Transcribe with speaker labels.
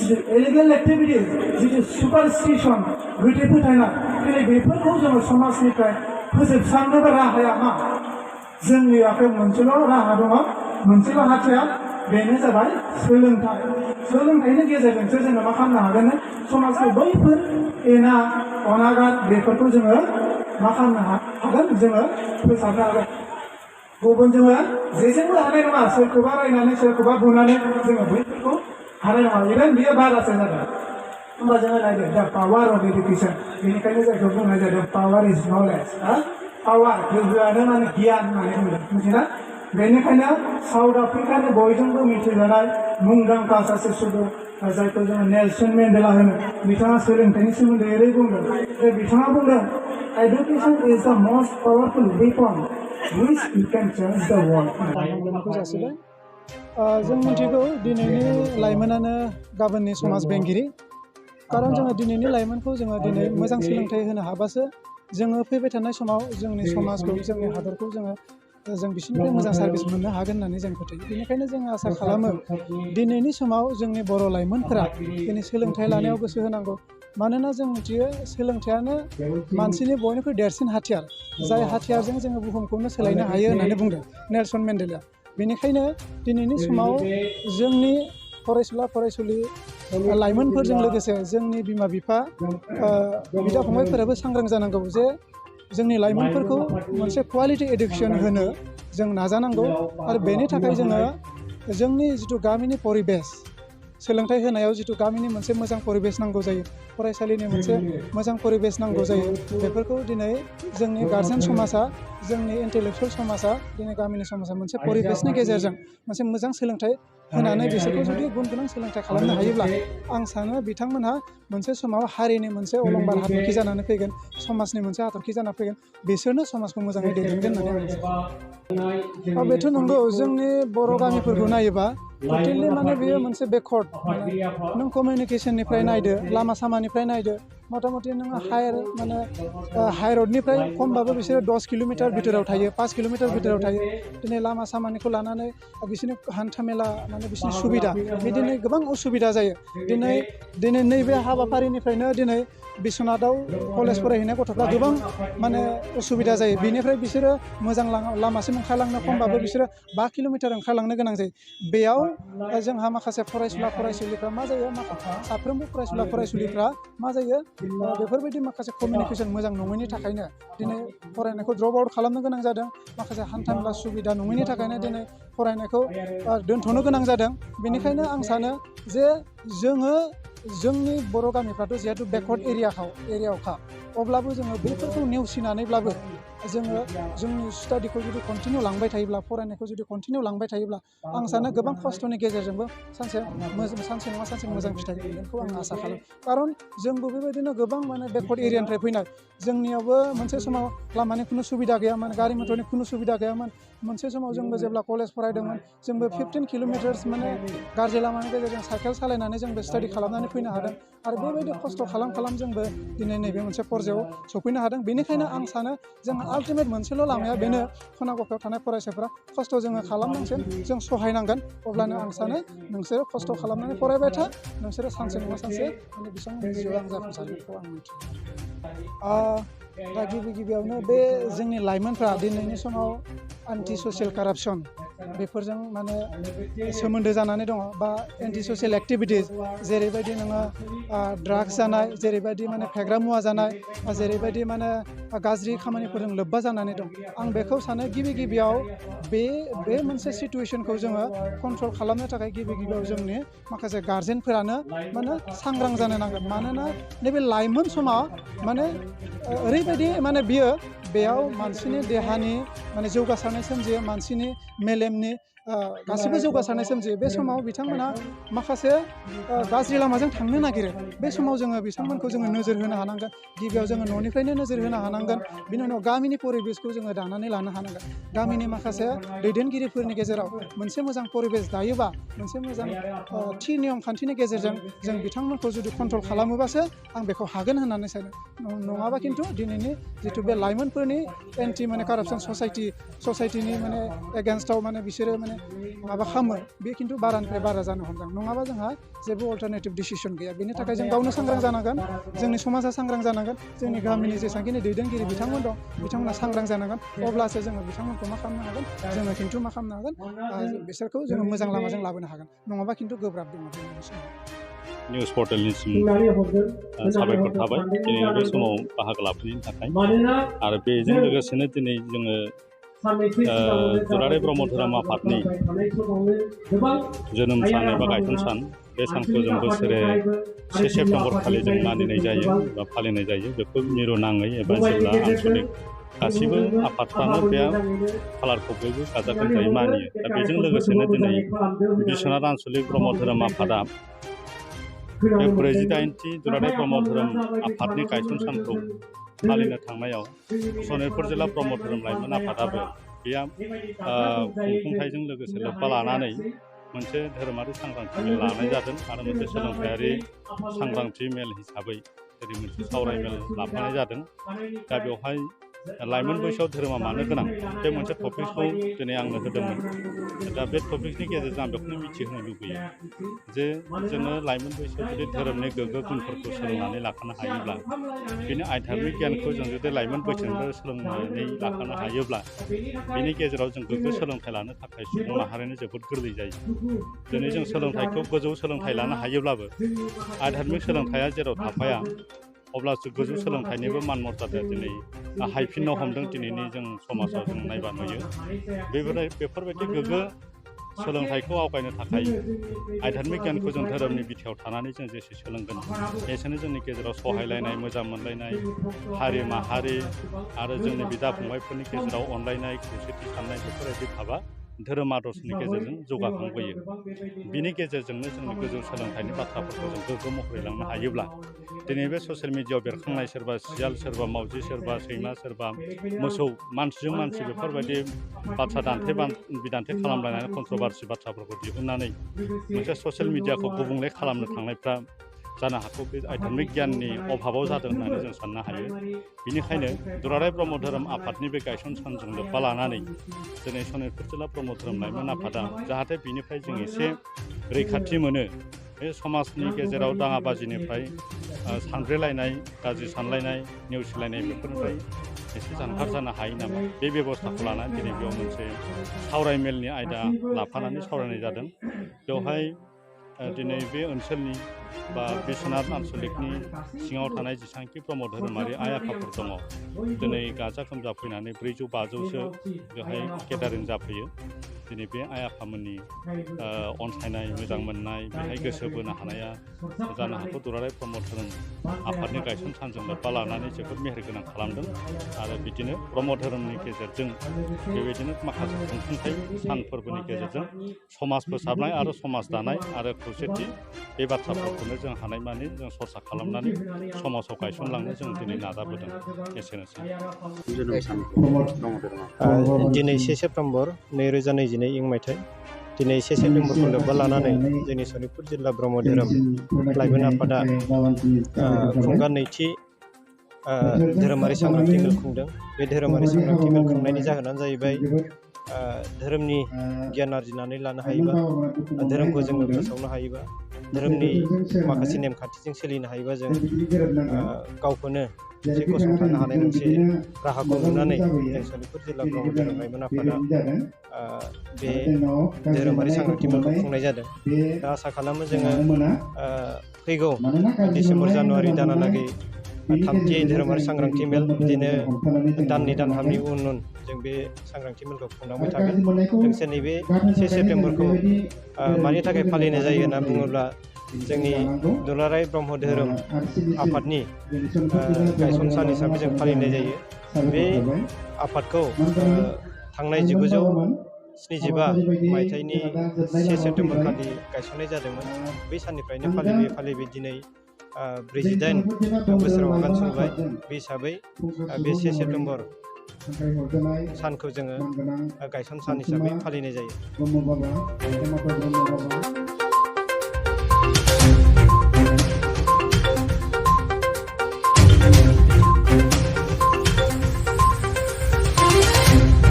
Speaker 1: जितु illegal activities जितु सुपारस्टिशन गोथै फोथायनाय दिनै बेफोरखौ जोङो समाजनिफ्राय फोजोबस्रांनोबो राहाया मा जोंनि आखायाव मोनसेल' राहा दङ मोनसेल' हाथियार बेनो जाबाय सोलोंथाइ सोलोंथाइनि गेजेरजोंसो जोङो मा खालामनो हागोन समाजनि बैफोर एना अनागार बेफोरखौ जोङो मा खालामनो हागोन जोङो फोसाबनो हागोन गुबुन जोङो जेजोंबो हानाय नङा सोरखौबा रायनानै सोरखौबा बुनानै जोङो बैफोरखौ हानाय नङा इभेन बियो बारासो जादों होमबा जोङो नायदो दा पावार अफ एडुकेसन बेनिखायनो जायखौ बुंनाय जादों पावार इज नलेज पावार गोहोआनो माने गियान होननानै बुंदों मिथिना बेनिखायनो साउथ आफ्रिकानि बयजोंबो मिथिजानाय मुंदांखा सासे सुबुं जायखौ जोङो नेलसन मेन्डेला होनो बिथाङा सोलोंथाइनि सोमोन्दै ओरै बुंदों जे बिथाङा बुंदों एडुकेशन इज द most powerful weapon which you can change the world
Speaker 2: जों मिथिगौ दिनैनि लाइमोनानो गाबोननि समाज बेंगिरि खारन जोङो दिनैनि लाइमोनखौ जोङो दिनै मोजां सोलोंथाइ होनो हाबासो जोङो फैबाय थानाय समाव जोंनि समाजखौ जोंनि हादरखौ जों बिसोरनिफ्राय मोजां सार्भिस मोननो हागोन होननानै जों फोथायो बेनिखायनो जों आसा खालामो दिनैनि समाव जोंनि बर' लाइमोनफोरा दिनै सोलोंथाइ लानायाव गोसो होनांगौ मानोना जों मिथियो सोलोंथाइयानो मानसिनि बयनिख्रुइ देरसिन हाथियार जाय हाथियारजों जोङो बुहुमखौनो सोलायनो हायो होननानै बुंदों नेलसन मेन्डेला बेनिखायनो दिनैनि समाव जोंनि फरायसुला फरायसुलि लाइमोनफोरजों लोगोसे जोंनि बिमा बिफा बिदा फंबायफोराबो सांग्रां जानांगौ जे जोंनि लाइमोनफोरखौ मोनसे क्वालिटि एडुकेसन होनो जों नाजानांगौ आरो बेनि थाखाय जोङो जोंनि जिथु गामिनि परिबेस सोलोंथाइ होनायाव जिथु गामिनि मोनसे मोजां परिबेस नांगौ जायो फरायसालिनि मोनसे मोजां परिबेस नांगौ जायो बेफोरखौ दिनै जोंनि गार्जेन समाजा जोंनि इन्टेलेक्सुवेल समाजा दिनै गामिनि समाजा मोनसे परिबेसनि गेजेरजों मोनसे मोजां सोलोंथाइ होनानै बिसोरखौ जुदि गुन गोनां सोलोंथाइ खालामनो हायोब्ला आं सानो बिथांमोनहा मोनसे समाव हारिनि मोनसे अलंबार हाथरखि जानानै फैगोन समाजनि मोनसे हाथरखि जाना फैगोन बिसोरनो समाजखौ मोजाङै दैदेनगोन होननानै आं बेथ' नंगौ जोंनि बर' गामिफोरखौ नायोबा टटेलि माने बेयो मोनसे बेकवर्ड नों कमिउनिकेसननिफ्राय नायदो लामा सामानिफ्राय नायदो मथा मथि नोङो हाइ रडनिफ्राय खमबाबो बिसोरो 10 किल'मिटार भितराव थायो 5 किल'मिटार भितराव थायो दिनै लामा सामानिखौ लानानै बिसोरनि हान्था मेला माने बिसोरनि सुबिदा बिदिनो गोबां उसुबिदा जायो दिनै नैबे हाबाफारिनिफ्रायनो दिनै बिश्वनाथाव कलेज फरायहैनाय गथ'फ्रा गोबां माने उसुबिदा जायो बेनिफ्राय बिसोरो मोजां लामासिम ओंखारलांनो खमबाबो बिसोरो 5 किल'मिटार ओंखारलांनो गोनां जायो बेयाव जोंहा माखासे फरायसुला फरायसुलिफ्रा मा जायो साफ्रोमबो फरायसुला फरायसुलिफ्रा मा जायो बेफोरबायदि माखासे कमिउनिकेसन मोजां नङैनि थाखायनो दिनै फरायनायखौ ड्रप आउट खालामनो गोनां जादों माखासे हान्थामेला सुबिदा नङैनि थाखायनो दिनै फरायनायखौ दोनथ'नो गोनां जादों बेनिखायनो आं सानो जे जोङो जोंनि बर' गामिफ्राथ' जिहेतु बेकवर्ड एरियायावखा अब्लाबो जोङो बेफोरखौ नेवसिनानैब्लाबो जोङो जोंनि स्टाडिखौ जुदि कन्टिनिउ लांबाय थायोब्ला फरायनायखौ जुदि कन्टिनिउ लांबाय थायोब्ला आं सानो गोबां खस्थ'नि गेजेरजोंबो सानसे नङा सानसे मोजां फिथाइ मोनगोनखौ आं आसा खालामो खारन जोंबो बेबायदिनो गोबां माने बेकवर्ड एरियानिफ्राय फैनाय जोंनियावबो मोनसे समाव लामानि खुनु सुबिदा गैयामोन गारि मटरनि खुनु सुबिदा गैयामोन मोनसे समाव जोंबो जेब्ला कलेज फरायदोंमोन जोंबो 15 किल'मिटार्स माने गाज्रि लामानि गेजेरजों साइकेल सालायनानै जोंबो स्टाडि खालामनानै फैनो हादों आरो बेबायदि खस्थ' खालाम जोंबो दिनै नैबे मोनसे पर्यायाव सफैनो हादों बेनिखायनो आं सानो जों आल्टिमेट मोनसेल' लामाया बेनो खना गफायाव थानाय फरायसाफ्रा खस्थ' जोङो खालामनांगोन जों सहायनांगोन अब्लानो आं सानो नोंसोरो खस्थ' खालामनानै फरायबाय था नोंसोरो सानसे नङा सानसे माने बेसेबां जिउआव आं जाफुंसारगोनखौ आं मिथियो दा गिबियावनो बे जोंनि लाइमोनफ्रा दिनैनि समाव एन्टि ससियेल कारापसन बेफोरजों माने सोमोन्दो जानानै दङ बा एन्टि ससियेल एक्टिभिटिस जेरैबायदि नोङो ड्राग्स जानाय जेरैबायदि माने फेग्रा मुवा जानाय जेरैबायदि माने गाज्रि खामानिफोरजों लोब्बा जानानै दं आं बेखौ सानो गिबियाव बे मोनसे सिटुवेसनखौ जोङो कन्ट्रल खालामनो थाखाय गिबियाव जोंनि माखासे गार्जेनफोरानो माने सांग्रां जानो नांगोन मानोना नैबे लाइमोन समा माने ओरैबायदि माने बेयाव मानसिनि देहानि माने जौगासारनाय सोमजियो मानसिनि मेलेमनि गासिबो जौगासारनाय सोमजियो बे समाव बिथांमोना माखासे गाज्रि लामाजों थांनो नागिरो बे समाव जोङो बिथांमोनखौ जोङो नोजोर होनो हानांगोन गिबियाव जोङो न'निफ्रायनो नोजोर होनो हानांगोन बिनि उनाव गामिनि परिबेसखौ जोङो दानानै लानो हानांगोन गामिनि माखासे दैदेनगिरिफोरनि गेजेराव मोनसे मोजां परिबेस दायोबा मोनसे मोजां थि नियम खान्थिनि गेजेरजों जों बिथांमोनखौ जुदि कन्ट्रल खालामोबासो आं बेखौ हागोन होननानै सानो नङाबा खिन्थु दिनैनि जिथु बे लाइमोनफोरनि एन्टि माने कारापसन ससाइटिनि माने एगेन्स्टआव माने बिसोरो माने माबा खालामो बे खिन्थु बारानिफ्राय बारा जानो हमदों नङाबा जोंहा जेबो अल्टारनेटिभ डिसिसन गैया बेनि थाखाय जों गावनो सांग्रां जानांगोन जोंनि समाजा सांग्रां जानांगोन जोंनि गामिनि जेसेबांखिनि दैदेनगिरि बिथांमोन दं बिथांमोना सांग्रां जानांगोन अब्लासो जोङो बिथांमोनखौ मा खालामनो हागोन जोङो खिन्थु मा खालामनो हागोन बिसोरखौ जोङो मोजां लामाजों लाबोनो हागोन नङाबा खिन्थु गोब्राब दङ दिनैनि समाव
Speaker 3: निउस पर्टेलनिसिम साबायखर थाबाय दिनैनि बे समाव बाहागो लाफैनायनि थाखाय आरो बेजों लोगोसेनो दिनै जोङो दुलाराय ब्रह्म धोरोम आफादनि जोनोम सान एबा गायसन सान बे सानखौ जों बोसोरे 1 सेप्तेम्बर खालि जों मानिनाय जायो बा फालिनाय जायो बेखौ मिरु नाङै एबा जिल्ला आन्चलिक गासिबो आफादफ्रानो बे खालारखौ बयबो गाजा गोमजायै मानियो दा बेजों लोगोसेनो दिनै बिश्वनाथ आन्चलिक ब्रह्म धोरोम आफादा बे 48थि दुलाराय ब्रह्म धोरोम आफादनि गायसन सानखौ फालिनो थांनायाव सनितपुर जिल्ला ब्रह्म धोरोम लाइमोन आफादाबो बेयाव खुंफुंथायजों लोगोसे लोब्बा लानानै मोनसे धोरोमारि सांग्रांथि मेल लानाय जादों आरो मोनसे सोलोंथायारि सांग्रांथि मेल हिसाबै जेरै मोनसे सावराय मेल लाफानाय जादों दा बेवहाय लाइमोन बैसोआव धोरोमा मानो गोनां बे मोनसे टपिकखौ दिनै आंनो होदोंमोन दा बे टपिकनि गेजेरजों आं बेखौनो मिथिहोनो लुबैयो जे जोङो लाइमोन बैसोआव जुदि धोरोमनि गोग्गो गुनफोरखौ सोलोंनानै लाखानो हायोब्ला बेनि आध्यात्मिक गियानखौ जों जुदि लाइमोन बैसोनिफ्राय सोलोंनानै लाखानो हायोब्ला बेनि गेजेराव जों गोग्गो सोलोंथाइ लानो थाखाय सुबुं माहारिनो जोबोद गोरलै जायो दिनै जों सोलोंथाइखौ गोजौ सोलोंथाइ लानो हायोब्लाबो आध्यात्मिक सोलोंथाइया जेराव थाफाया अब्लासो गोजौ सोलोंथाइनिबो मान मर्यादाया दिनै हायफिननो हमदों दिनैनि जों समाजाव जों नायबा नुयो बेफोरबायदि गोग्गो सोलोंथाइखौ आवगायनो थाखाय आध्यात्मिक गियानखौ जों धोरोमनि बिथायाव थानानै जों जेसे सोलोंगोन एसेनो जोंनि गेजेराव सहायलायनाय मोजां मोनलायनाय हारि माहारि आरो जोंनि बिदा फंबायफोरनि गेजेराव अनलायनाय खौसेथि साननाय बेफोरबायदि भाबा धोरोम आदर्शनि गेजेरजों जौगाखांबोयो बिनि गेजेरजोंनो जोंनि गोजौ सोलोंथाइनि बाथ्राफोरखौ जों गोग्गो महरै लांनो हायोब्ला दिनै बे ससियेल मिडियायाव बेरखांनाय सोरबा सियाल सोरबा मावजि सोरबा सैमा सोरबा मोसौ मानसिजों मानसि बेफोरबायदि बाथ्रा बिदान्थे खालामलायनानै कन्ट्रभार्सि बाथ्राफोरखौ दिहुननानै मोनसे ससियेल मिडियाखौ गुबुंले खालामनो थांनायफ्रा जानो हागौ बे आध्यात्मिक गियाननि अभाबाव जादों होननानै जों साननो हायो बेनिखायनो दुलाराय ब्रह्म धोरोम आफादनि बे गायसन सानजों लोब्बा लानानै दिनै सनितपुर जिल्ला ब्रह्म धोरोम लाइमोन आफादा जाहाथे बिनिफ्राय जों एसे रैखाथि मोनो बे समाजनि गेजेराव दाङाबाजिनिफ्राय सानब्रेलायनाय गाज्रि सानलायनाय नेवसिलायनाय बेफोरनिफ्राय एसे जानगार जानो हायो नामा बे बेबस्थाखौ लानानै दिनै बेयाव मोनसे सावरायमेलनि आयदा लाफानानै सावरायनाय जादों बेवहाय दिनै बे ओनसोलनि बा बिश्वनाथ आन्चलिकनि सिङाव थानाय जेसेबांखि ब्रह्म धोरोमारि आइ आफाफोर दङ दिनै गाजा गोमजा फैनानै 400-500सो बेवहाय गेदारिं जाफैयो दिनै बे आइ आफामोननि अनसायनाय मोजां मोननाय बेहाय गोसो बोनो हानाया जानो हागौ दुलाराय ब्रह्म धोरोम आफादनि गायसन सानजों लोब्बा लानानै जोबोद मेहेरगोनां खालामदों आरो बिदिनो ब्रह्म धोरोमनि गेजेरजों बेबायदिनो माखासे खुंफुंथाय सान फोरबोनि गेजेरजों समाज फोसाबनाय आरो समाज दानाय आरो खौसेथि बे बाथ्राफोरखौनो जों हानायमानि जों सरसा खालामनानै समाजाव गायसनलांनो जों दिनै नाजाबोदों एसेनोसै
Speaker 4: दिनै 1 सेप्तेम्बर 2022 इं मायथाइ दिनै 1 सेप्तेम्बरखौ लोब्बा लानानै जोंनि सनितपुर जिल्ला ब्रह्म धोरोम लाइमोन आफादा खुंगा नैथि धोरोमारि सांग्रांथि मेल खुंदों बे धोरोमारि सांग्रांथि मेल खुंनायनि जाहोनानो जाहैबाय धोरोमनि गियान आरजिनानै लानो हायोबा धोरोमखौ जोङो फोसावनो हायोबा धोरोमनि माखासे नेमखान्थिजों सोलिनो हायोबा जों गावखौनो मोनसे गसंथानो हानाय मोनसे राहाखौ नुनानै जों सनितपुर जिल्ला ब्रह्म धोरोम लाइमोन आफादा बे धोरोमारि सांग्रांथि मेलखौ खुंनाय जादों दा आसा खालामो जोङो फैगौ डिसेम्बर जानुवारि दानालागै थामथि धोरोमारि सांग्रांथि मेल बिदिनो दाननै दानथामनि उन जों बे सांग्रांथि मेलखौ खुंलांबाय थागोन लोगोसे नैबे 1 सेप्तेम्बरखौ मानि थाखाय फालिनाय जायो होनना बुङोब्ला जोंनि दुलाराय ब्रह्म धोरोम आफादनि गायसन सान हिसाबै जों फालिनाय जायो बे आफादखौ थांनाय 1975 मायथाइनि 1 सेप्तेम्बर खालि गायसननाय जादोंमोन बै साननिफ्रायनो फालिबोयै दिनै 48 बोसोराव आगान सुरबाय बे हिसाबै बे 1 सेप्तेम्बर सानखौ जोङो गायसन सान हिसाबै फालिनाय जायो।